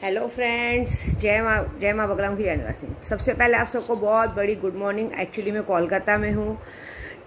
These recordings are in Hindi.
हेलो फ्रेंड्स, जय माँ बगलामुखी निवासी। सबसे पहले आप सबको बहुत बड़ी गुड मॉर्निंग। एक्चुअली मैं कोलकाता में हूँ।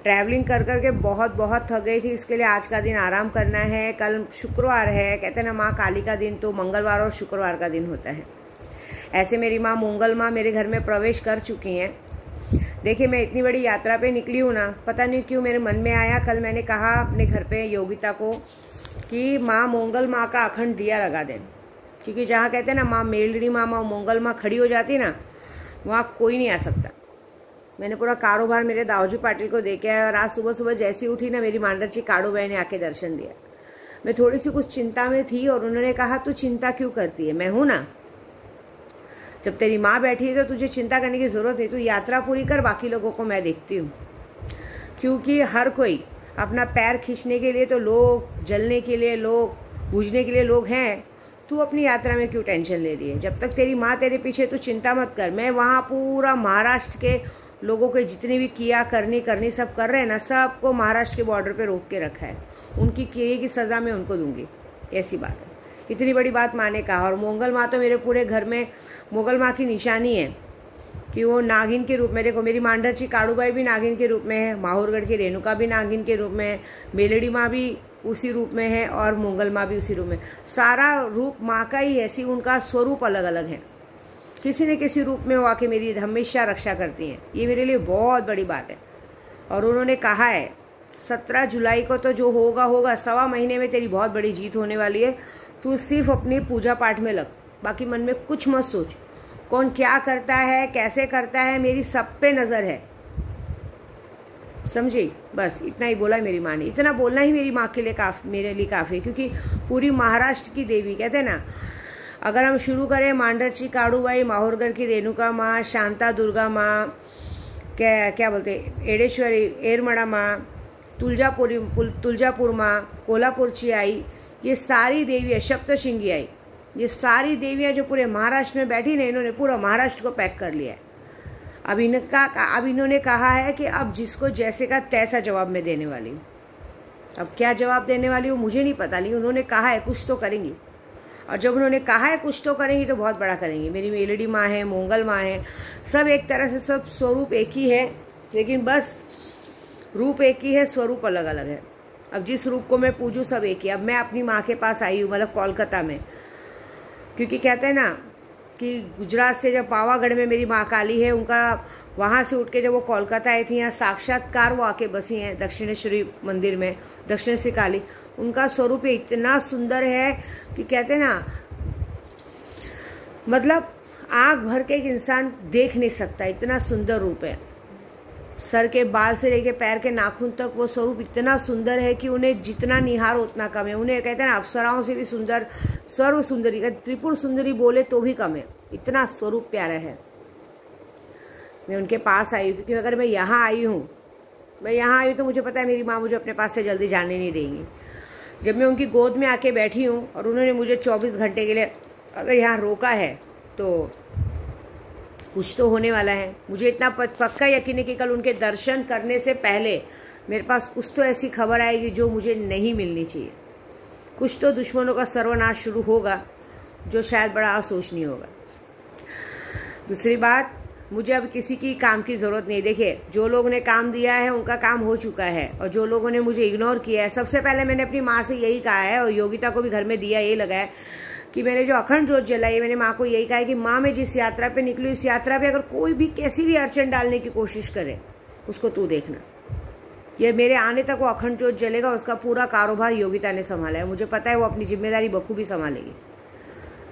ट्रैवलिंग कर के बहुत थक गई थी, इसके लिए आज का दिन आराम करना है। कल शुक्रवार है, कहते हैं ना माँ काली का दिन, तो मंगलवार और शुक्रवार का दिन होता है। ऐसे मेरी माँ मंगल माँ मेरे घर में प्रवेश कर चुकी हैं। देखिए, मैं इतनी बड़ी यात्रा पे निकली हूँ ना, पता नहीं क्यों मेरे मन में आया। कल मैंने कहा अपने घर पे योगिता को कि माँ मंगल माँ का अखंड दिया लगा दें, क्योंकि जहाँ कहते हैं ना माँ मेलड़ी माँ मंगल माँ खड़ी हो जाती ना, वहाँ कोई नहीं आ सकता। मैंने पूरा कारोबार मेरे दाऊजी पाटिल को दे के आया, और आज सुबह जैसी उठी ना, मेरी मांडरची काड़ू बहन ने आके दर्शन दिया। मैं थोड़ी सी कुछ चिंता में थी और उन्होंने कहा तू चिंता क्यों करती है, मैं हूँ ना। जब तेरी माँ बैठी है तो तुझे चिंता करने की ज़रूरत नहीं, तू यात्रा पूरी कर, बाकी लोगों को मैं देखती हूँ। क्योंकि हर कोई अपना पैर खींचने के लिए तो लोग, जलने के लिए लोग, बूझने के लिए लोग हैं। तू अपनी यात्रा में क्यों टेंशन ले रही है? जब तक तेरी माँ तेरे पीछे, तू चिंता मत कर। मैं वहाँ पूरा महाराष्ट्र के लोगों के जितने भी किया करनी सब कर रहे हैं ना, सबको महाराष्ट्र के बॉर्डर पे रोक के रखा है। उनकी किए की सज़ा मैं उनको दूंगी, ऐसी बात है। इतनी बड़ी बात माँ ने कहा। और मंगल माँ तो मेरे पूरे घर में मंगल माँ की निशानी है कि वो नागिन के रूप में, देखो मेरी मांडरची काड़ूबाई भी नागिन के रूप में है, माहौरगढ़ की रेणुका भी नागिन के रूप में है, मेलड़ी माँ भी उसी रूप में है, और मंगल माँ भी उसी रूप में। सारा रूप माँ का ही है, सिर्फ उनका स्वरूप अलग अलग है। किसी न किसी रूप में वो आके मेरी हमेशा रक्षा करती हैं। ये मेरे लिए बहुत बड़ी बात है। और उन्होंने कहा है 17 जुलाई को तो जो होगा होगा, 1.25 महीने में तेरी बहुत बड़ी जीत होने वाली है। तू सिर्फ अपनी पूजा पाठ में लग, बाकी मन में कुछ मत सोच। कौन क्या करता है, कैसे करता है, मेरी सब पे नज़र है, समझी? बस इतना ही बोला मेरी माँ ने। इतना बोलना ही मेरी माँ के लिए मेरे लिए काफ़ी, क्योंकि पूरी महाराष्ट्र की देवी, कहते हैं ना, अगर हम शुरू करें मांडरची काड़ूबाई, माहौरगढ़ की रेणुका माँ, शांता दुर्गा माँ, क्या बोलते, एडेश्वरी एरमड़ा माँ, तुलजापुर माँ, कोल्हापुरची आई, ये सारी देवियाँ, सप्तशृंगी आई, ये सारी देवियाँ जो पूरे महाराष्ट्र में बैठी ना, इन्होंने पूरा महाराष्ट्र को पैक कर लिया है। अब इन्होंने कहा है कि अब जिसको जैसे का तैसा जवाब मैं देने वाली हूँ। अब क्या जवाब देने वाली हूँ मुझे नहीं पता, लेकिन उन्होंने कहा है कुछ तो करेंगी। और जब उन्होंने कहा है कुछ तो करेंगी तो बहुत बड़ा करेंगी। मेरी मेलड़ी माँ है, मंगल माँ है, सब एक तरह से, सब स्वरूप एक ही है, लेकिन बस रूप एक ही है, स्वरूप अलग अलग है। अब जिस रूप को मैं पूजूँ सब एक ही। अब मैं अपनी माँ के पास आई हूँ, मतलब कोलकाता में, क्योंकि कहते हैं ना कि गुजरात से जब पावागढ़ में मेरी माँ काली है, उनका वहाँ से उठ के जब वो कोलकाता आई थी, यहाँ साक्षात्कार वो आके बसी हैं दक्षिणेश्वरी मंदिर में, दक्षिणेश्वरी काली। उनका स्वरूप इतना सुंदर है कि कहते हैं ना, मतलब आँख भर के एक इंसान देख नहीं सकता, इतना सुंदर रूप है। सर के बाल से लेके पैर के नाखून तक वो स्वरूप इतना सुंदर है कि उन्हें जितना निहारो उतना कम है। उन्हें कहते हैं ना, अप्सराओं से भी सुंदर, सर्व सुंदरी, त्रिपुर सुंदरी बोले तो भी कम है, इतना स्वरूप प्यारा है। मैं उनके पास आई, क्योंकि अगर मैं यहाँ आई हूँ तो मुझे पता है मेरी माँ मुझे अपने पास से जल्दी जाने नहीं देंगी। जब मैं उनकी गोद में आके बैठी हूँ और उन्होंने मुझे 24 घंटे के लिए अगर यहाँ रोका है, तो कुछ तो होने वाला है। मुझे इतना पक्का यकीन है कि कल उनके दर्शन करने से पहले मेरे पास कुछ तो ऐसी खबर आएगी जो मुझे नहीं मिलनी चाहिए। कुछ तो दुश्मनों का सर्वनाश शुरू होगा, जो शायद बड़ा असोचनीय होगा। दूसरी बात, मुझे अब किसी की काम की ज़रूरत नहीं। देखिए, जो लोगों ने काम दिया है उनका काम हो चुका है, और जो लोगों ने मुझे इग्नोर किया है, सबसे पहले मैंने अपनी माँ से यही कहा है, और योगिता को भी घर में दिया, ये लगा है कि मैंने जो अखंड ज्योत जलाई, मैंने माँ को यही कहा है कि माँ, मैं जिस यात्रा पे निकली, इस यात्रा पे अगर कोई भी कैसी भी अड़चन डालने की कोशिश करे, उसको तू देखना। ये मेरे आने तक वो अखंड ज्योत जलेगा, उसका पूरा कारोबार योगिता ने संभाला है। मुझे पता है वो अपनी जिम्मेदारी बखूबी संभालेगी।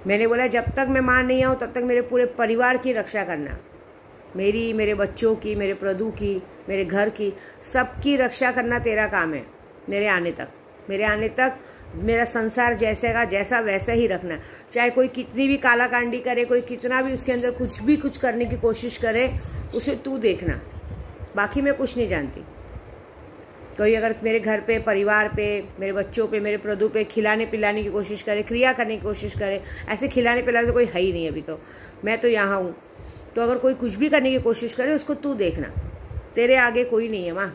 मैंने बोला जब तक मैं माँ नहीं आऊँ तब तक मेरे पूरे परिवार की रक्षा करना, मेरी, मेरे बच्चों की, मेरे प्रदू की, मेरे घर की, सबकी रक्षा करना तेरा काम है। मेरे आने तक मेरा संसार जैसे का जैसा वैसा ही रखना। चाहे कोई कितनी भी कालाकांडी करे, कोई कितना भी उसके अंदर कुछ करने की कोशिश करे, उसे तू देखना, बाकी मैं कुछ नहीं जानती। कोई अगर मेरे घर पे, परिवार पे, मेरे बच्चों पे, मेरे प्रदू पे खिलाने पिलाने की कोशिश करे, क्रिया करने की कोशिश करे, ऐसे खिलाने पिलाने तो कोई है ही नहीं अभी तो, मैं तो यहाँ हूँ। तो अगर कोई कुछ भी करने की कोशिश करे, उसको तू देखना, तेरे आगे कोई नहीं है माँ,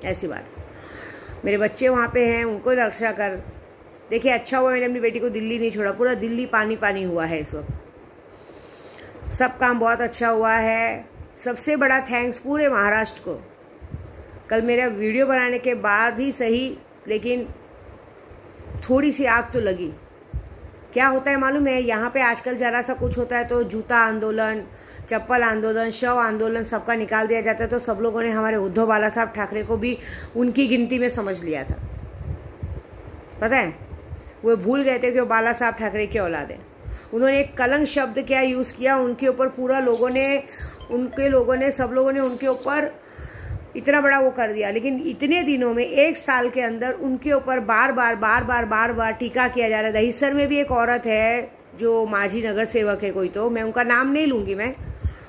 ऐसी बात। मेरे बच्चे वहाँ पे हैं, उनको रक्षा कर, देखिए अच्छा हुआ मैंने अपनी बेटी को दिल्ली नहीं छोड़ा, पूरा दिल्ली पानी पानी हुआ है इस वक्त। सब काम बहुत अच्छा हुआ है। सबसे बड़ा थैंक्स पूरे महाराष्ट्र को। कल मेरा वीडियो बनाने के बाद ही सही, लेकिन थोड़ी सी आग तो लगी। क्या होता है मालूम है, यहाँ पे आजकल जरा सा कुछ होता है तो जूता आंदोलन, चप्पल आंदोलन, शव आंदोलन सबका निकाल दिया जाता है। तो सब लोगों ने हमारे उद्धव बाला साहब ठाकरे को भी उनकी गिनती में समझ लिया था। पता है, वो भूल गए थे कि वो बाला साहब ठाकरे की औलाद है। उन्होंने एक कलंक शब्द क्या यूज़ किया, उनके ऊपर पूरा सब लोगों ने उनके ऊपर इतना बड़ा वो कर दिया। लेकिन इतने दिनों में, 1 साल के अंदर उनके ऊपर बार बार टीका किया जा रहा था। दहिसर में भी एक औरत है जो माझी नगर सेवक है कोई, तो मैं उनका नाम नहीं लूँगी, मैं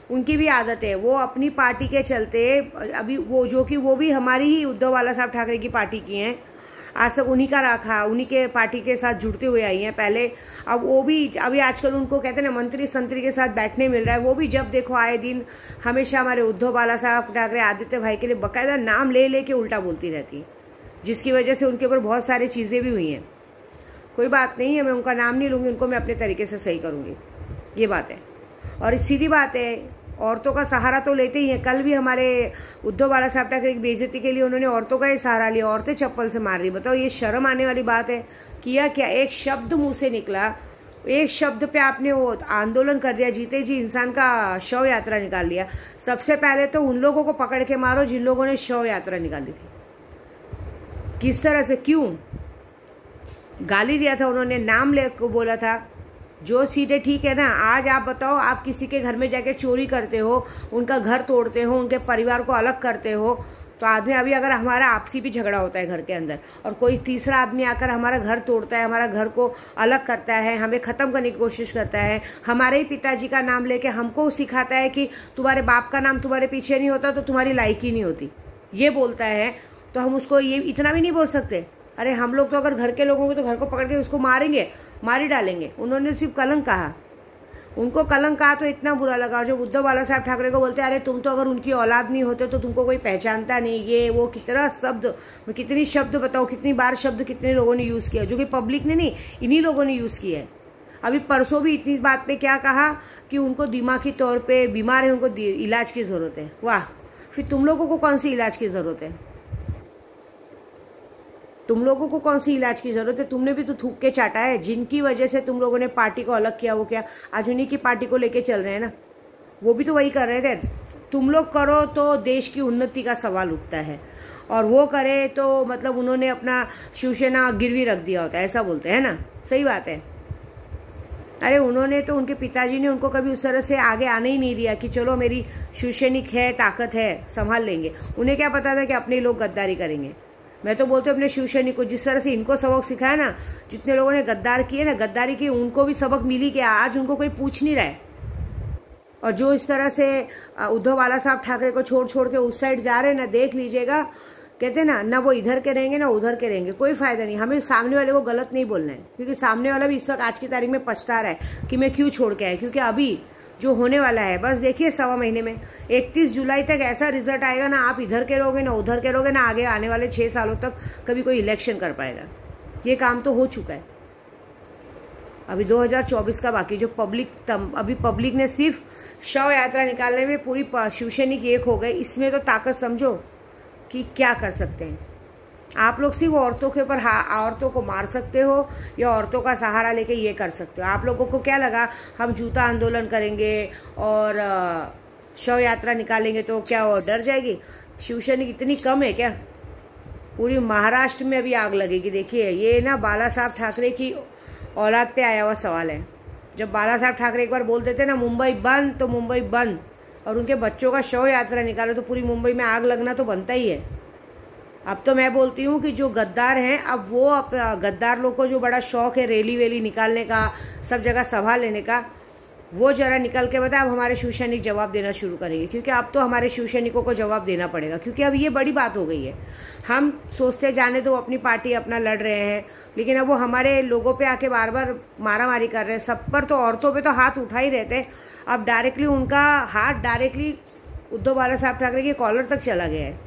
उनकी भी आदत है, वो अपनी पार्टी के चलते अभी वो भी हमारी ही उद्धव बाला साहब ठाकरे की पार्टी की हैं। आज तक उन्हीं का रखा, उन्हीं के पार्टी के साथ जुड़ते हुए आई हैं पहले। अब वो भी अभी आजकल उनको कहते हैं ना मंत्री संतरी के साथ बैठने मिल रहा है। वो भी जब देखो आए दिन हमेशा हमारे उद्धव बाला साहब ठाकरे, आदित्य भाई के लिए बकायदा नाम ले लेके उल्टा बोलती रहती है, जिसकी वजह से उनके ऊपर बहुत सारी चीज़ें भी हुई हैं। कोई बात नहीं है, मैं उनका नाम नहीं लूँगी, उनको मैं अपने तरीके से सही करूँगी, ये बात है। और सीधी बात है, औरतों का सहारा तो लेते ही हैं। कल भी हमारे उद्धव बाला साहब ठाकरे की बेइज्जती के लिए उन्होंने औरतों का ही सहारा लिया, औरतें चप्पल से मार रही। बताओ ये शर्म आने वाली बात है। किया क्या, एक शब्द मुंह से निकला, एक शब्द पे आपने वो आंदोलन कर दिया, जीते जी इंसान का शव यात्रा निकाल लिया। सबसे पहले तो उन लोगों को पकड़ के मारो जिन लोगों ने शव यात्रा निकाली थी। किस तरह से, क्यों गाली दिया था उन्होंने, नाम ले को बोला था। जो सीटें ठीक है ना। आज आप बताओ, आप किसी के घर में जाके चोरी करते हो, उनका घर तोड़ते हो, उनके परिवार को अलग करते हो, तो आदमी अभी अगर हमारा आपसी भी झगड़ा होता है घर के अंदर और कोई तीसरा आदमी आकर हमारा घर तोड़ता है, हमारा घर को अलग करता है, हमें ख़त्म करने की कोशिश करता है, हमारे ही पिताजी का नाम लेके हमको सिखाता है कि तुम्हारे बाप का नाम तुम्हारे पीछे नहीं होता तो तुम्हारी लायकी नहीं होती, ये बोलता है, तो हम उसको ये इतना भी नहीं बोल सकते। अरे हम लोग तो अगर घर के लोगों को तो घर को पकड़ के उसको मारेंगे, मार ही डालेंगे। उन्होंने सिर्फ कलंक कहा, उनको कलंक कहा तो इतना बुरा लगा। और जब उद्धव बाला साहब ठाकरे को बोलते अरे तुम तो अगर उनकी औलाद नहीं होते तो तुमको कोई पहचानता नहीं, ये वो कितना शब्द, मैं कितनी शब्द बताऊँ, कितनी बार शब्द कितने लोगों ने यूज़ किया, जो कि पब्लिक ने नहीं, इन्हीं लोगों ने यूज़ किया है। अभी परसों भी इतनी बात पे क्या कहा कि उनको दिमागी तौर पर बीमार है, उनको इलाज की ज़रूरत है। वाह, फिर तुम लोगों को कौन सी इलाज की ज़रूरत है? तुम लोगों को कौन सी इलाज की जरूरत है? तुमने भी तो थूक के चाटा है। जिनकी वजह से तुम लोगों ने पार्टी को अलग किया, वो क्या आज उन्हीं की पार्टी को लेके चल रहे हैं ना। वो भी तो वही कर रहे थे। तुम लोग करो तो देश की उन्नति का सवाल उठता है, और वो करे तो मतलब उन्होंने अपना शिवसेना गिरवी रख दिया होता है, ऐसा बोलते हैं ना। सही बात है। अरे उन्होंने तो, उनके पिताजी ने उनको कभी उस तरह से आगे आने ही नहीं दिया कि चलो मेरी शिवसैनिक है, ताकत है, संभाल लेंगे। उन्हें क्या पता था कि अपने लोग गद्दारी करेंगे। मैं तो बोलते अपने शिवसैनिक को, जिस तरह से इनको सबक सिखाया ना, जितने लोगों ने गद्दार किए ना, गद्दारी की, उनको भी सबक मिली कि आज उनको कोई पूछ नहीं रहा है। और जो इस तरह से उद्धव बाला साहब ठाकरे को छोड़ के उस साइड जा रहे हैं ना, देख लीजिएगा, कहते ना, ना वो इधर के रहेंगे ना उधर के रहेंगे, कोई फायदा नहीं। हमें सामने वाले को गलत नहीं बोलना है, क्योंकि सामने वाला भी इस वक्त आज की तारीख में पछता रहा है कि मैं क्यों छोड़ के आया। क्योंकि अभी जो होने वाला है, बस देखिए 1.25 महीने में 31 जुलाई तक ऐसा रिजल्ट आएगा ना, आप इधर के रहोगे ना उधर के रहोगे ना, आगे आने वाले 6 सालों तक कभी कोई इलेक्शन कर पाएगा। ये काम तो हो चुका है। अभी 2024 का बाकी। जो अभी पब्लिक ने सिर्फ शव यात्रा निकालने में पूरी शिवसैनिक एक हो गए। इसमें तो ताकत समझो कि क्या कर सकते हैं आप लोग। सिर्फ औरतों के ऊपर औरतों को मार सकते हो या औरतों का सहारा लेके ये कर सकते हो। आप लोगों को क्या लगा हम जूता आंदोलन करेंगे और शव यात्रा निकालेंगे तो क्या वो डर जाएगी? शिवसैनिक इतनी कम है क्या? पूरी महाराष्ट्र में अभी आग लगेगी। देखिए ये ना बाला साहब ठाकरे की औलाद पे आया हुआ सवाल है। जब बाला साहब ठाकरे एक बार बोल देते ना मुंबई बंद, तो मुंबई बंद, और उनके बच्चों का शव यात्रा निकाले तो पूरी मुंबई में आग लगना तो बनता ही है। अब तो मैं बोलती हूँ कि जो गद्दार हैं, अब वो गद्दार लोग को जो बड़ा शौक है रैली वेली निकालने का, सब जगह सभा लेने का, वो जरा निकल के बताए। अब हमारे शिवसैनिक जवाब देना शुरू करेंगे, क्योंकि अब तो हमारे शिवसैनिकों को जवाब देना पड़ेगा, क्योंकि अब ये बड़ी बात हो गई है। हम सोचते जाने तो अपनी पार्टी अपना लड़ रहे हैं, लेकिन अब वो हमारे लोगों पे आके बार बार मारामारी कर रहे हैं। सब पर तो, औरतों पे तो हाथ उठा ही रहते। अब डायरेक्टली उनका हाथ डायरेक्टली उद्धव बाला साहब ठाकरे के कॉलर तक चला गया है।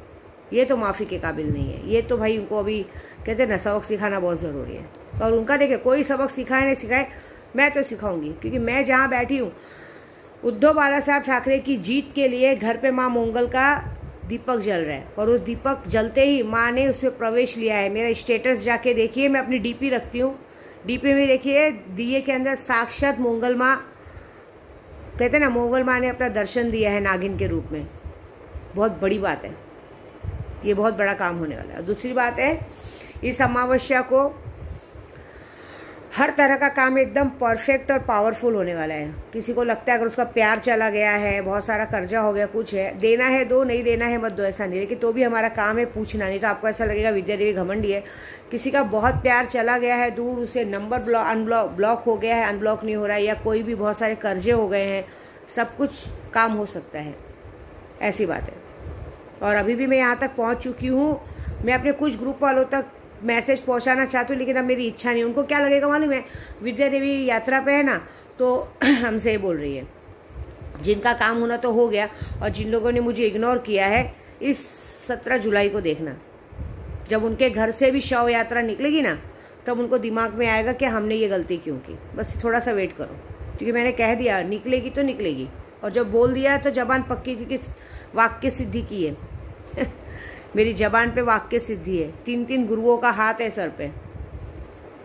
ये तो माफ़ी के काबिल नहीं है। ये तो भाई उनको अभी कहते हैं ना, सबक सिखाना बहुत ज़रूरी है। और उनका देखिए कोई सबक सिखाए नहीं सिखाए, मैं तो सिखाऊंगी, क्योंकि मैं जहाँ बैठी हूँ उद्धव बाला साहब ठाकरे की जीत के लिए घर पे माँ मंगल का दीपक जल रहा है, और उस दीपक जलते ही माँ ने उसमें प्रवेश लिया है। मेरा स्टेटस जाके देखिए, मैं अपनी डीपी रखती हूँ, डीपी में देखिए दिए के अंदर साक्षात मंगल माँ, कहते हैं ना मंगल माँ ने अपना दर्शन दिया है नागिन के रूप में। बहुत बड़ी बात है, ये बहुत बड़ा काम होने वाला है। दूसरी बात है, इस अमावस्या को हर तरह का काम एकदम परफेक्ट और पावरफुल होने वाला है। किसी को लगता है अगर उसका प्यार चला गया है, बहुत सारा कर्जा हो गया, कुछ है, देना है दो, नहीं देना है मत दो, ऐसा नहीं, लेकिन तो भी हमारा काम है पूछना, नहीं तो आपको ऐसा लगेगा विद्या देवी घमंडी है। किसी का बहुत प्यार चला गया है दूर, उसे नंबर ब्लॉक हो गया है, अनब्लॉक नहीं हो रहा है, या कोई भी बहुत सारे कर्जे हो गए हैं, सब कुछ काम हो सकता है, ऐसी बात है। और अभी भी मैं यहाँ तक पहुँच चुकी हूँ। मैं अपने कुछ ग्रुप वालों तक मैसेज पहुंचाना चाहती हूँ, लेकिन अब मेरी इच्छा नहीं। उनको क्या लगेगा मालूम है, विद्या देवी यात्रा पे है ना, तो हमसे ये बोल रही है। जिनका काम होना तो हो गया, और जिन लोगों ने मुझे इग्नोर किया है, इस 17 जुलाई को देखना, जब उनके घर से भी शव यात्रा निकलेगी ना, तब उनको दिमाग में आएगा कि हमने ये गलती क्यों की। बस थोड़ा सा वेट करो, क्योंकि मैंने कह दिया निकलेगी तो निकलेगी, और जब बोल दिया तो जबान पक्की, क्योंकि वाक्य सिद्धि की है मेरी जबान पे वाक्य सिद्धि है। 3 गुरुओं का हाथ है सर पे,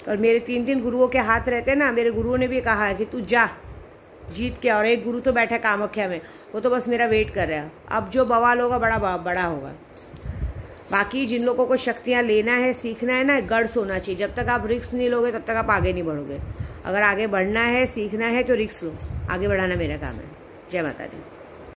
और मेरे 3 गुरुओं के हाथ रहते ना। मेरे गुरुओं ने भी कहा है कि तू जा जीत के, और एक गुरु तो बैठा कामाख्या में, वो तो बस मेरा वेट कर रहा है। अब जो बवाल होगा बड़ा होगा। बाकी जिन लोगों को शक्तियाँ लेना है, सीखना है ना, गड्स होना चाहिए। जब तक आप रिस्क नहीं लोगे तब तक आप आगे नहीं बढ़ोगे। अगर आगे बढ़ना है, सीखना है तो रिस्क लो, आगे बढ़ाना मेरा काम है। जय माता दी।